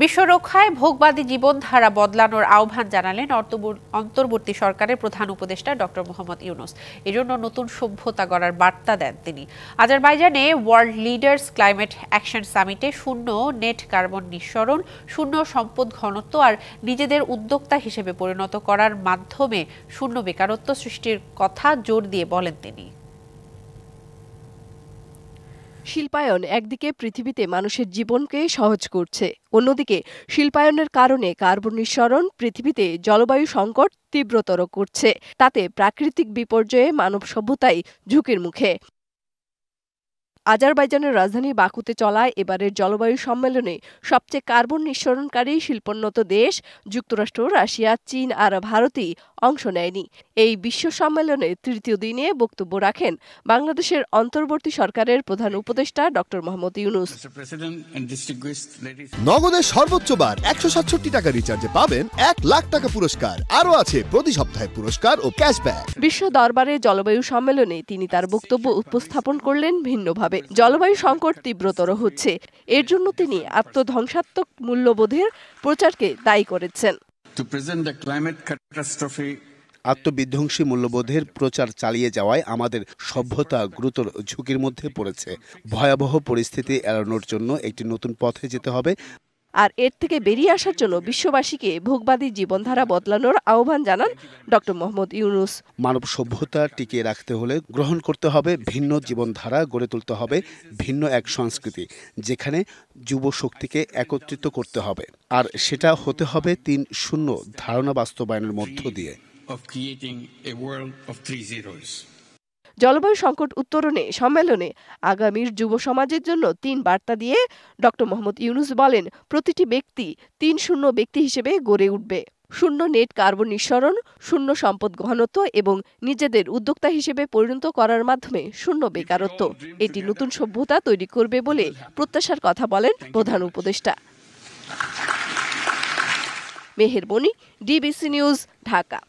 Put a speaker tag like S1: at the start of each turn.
S1: বিশ্ব রক্ষায় ভোগবাদী জীবনধারা বদলানোর আহ্বান জানালেন অন্তর্বর্তী সরকারের প্রধান উপদেষ্টা ডক্টর মোহাম্মদ ইউনূস। এজন্য নতুন সভ্যতা গড়ার বার্তা দেন তিনি। আজারবাইজানে ওয়ার্ল্ড লিডার্স ক্লাইমেট অ্যাকশন সামিটে শূন্য নেট কার্বন নিঃসরণ, শূন্য সম্পদ ঘনত্ব আর নিজেদের উদ্যোক্তা হিসেবে পরিণত করার মাধ্যমে শূন্য বেকারত্ব সৃষ্টির কথা জোর দিয়ে বলেন তিনি।
S2: শিল্পায়ন একদিকে পৃথিবীতে মানুষের জীবনকে সহজ করছে, অন্যদিকে শিল্পায়নের কারণে কার্বন নিঃসরণ পৃথিবীতে জলবায়ু সংকট তীব্রতর করছে। তাতে প্রাকৃতিক বিপর্যয়ে মানব সভ্যতাই ঝুঁকির মুখে। আজারবাইজানের রাজধানী বাকুতে চলা এবারের জলবায়ু সম্মেলনে সবচেয়ে কার্বন নিঃসরণকারী শিল্পোন্নত দেশ যুক্তরাষ্ট্র, রাশিয়া, চীন আর ভারতই অংশ নেয়নি। এই বিশ্ব সম্মেলনের তৃতীয় দিনে বক্তব্য রাখেন বাংলাদেশের অন্তর্বর্তী সরকারের প্রধান উপদেষ্টা ডক্টর মোহাম্মদ ইউনূস।
S3: নগদের সর্বোচ্চ বার ১৬৭ টাকা রিচার্জে পাবেন ১ লাখ টাকা পুরস্কার। আরও আছে প্রতি সপ্তাহে পুরস্কার ও ক্যাশব্যাক।
S2: বিশ্ব দরবারে জলবায়ু সম্মেলনে তিনি তার বক্তব্য উপস্থাপন করলেন ভিন্নভাবে। জলবায়ু সংকট তীব্রতর হচ্ছে, এর জন্য তিনি আত্মধ্বংসাত্মক মূল্যবোধের প্রচারকে দায়ী করেছেন।
S4: আত্মবিধ্বংসী মূল্যবোধের প্রচার চালিয়ে যাওয়ায় আমাদের সভ্যতা গুরুতর ঝুঁকির মধ্যে পড়েছে। ভয়াবহ পরিস্থিতি এড়ানোর জন্য একটি নতুন পথে যেতে হবে।
S2: আর এর থেকে বেরিয়ে আসার জন্য বিশ্ববাসীকে ভোগবাদী জীবনধারা বদলানোর আহ্বান জানান ডক্টর মোহাম্মদ ইউনূস।
S4: মানব সভ্যতা টিকিয়ে রাখতে হলে গ্রহণ করতে হবে ভিন্ন জীবনধারা, গড়ে তুলতে হবে ভিন্ন এক সংস্কৃতি, যেখানে যুব শক্তিকে একত্রিত করতে হবে। আর সেটা হতে হবে ৩-০ ধারণা বাস্তবায়নের মধ্য দিয়ে।
S2: জলবায়ু সংকট উত্তরণে সম্মেলনে আগামীর যুব সমাজের জন্য ৩ বার্তা দিয়ে ডক্টর মোহাম্মদ ইউনূস বলেন, প্রতিটি ব্যক্তি ৩-০ ব্যক্তি হিসেবে গড়ে উঠবে। শূন্য নেট কার্বন নিঃসরণ, শূন্য সম্পদ ঘনত্ব এবং নিজেদের উদ্যোক্তা হিসেবে পরিণত করার মাধ্যমে শূন্য বেকারত্ব। এটি নতুন সভ্যতা তৈরি করবে বলে প্রত্যাশার কথা বলেন প্রধান উপদেষ্টা। মেহের বনি, ডিবিসি নিউজ, ঢাকা।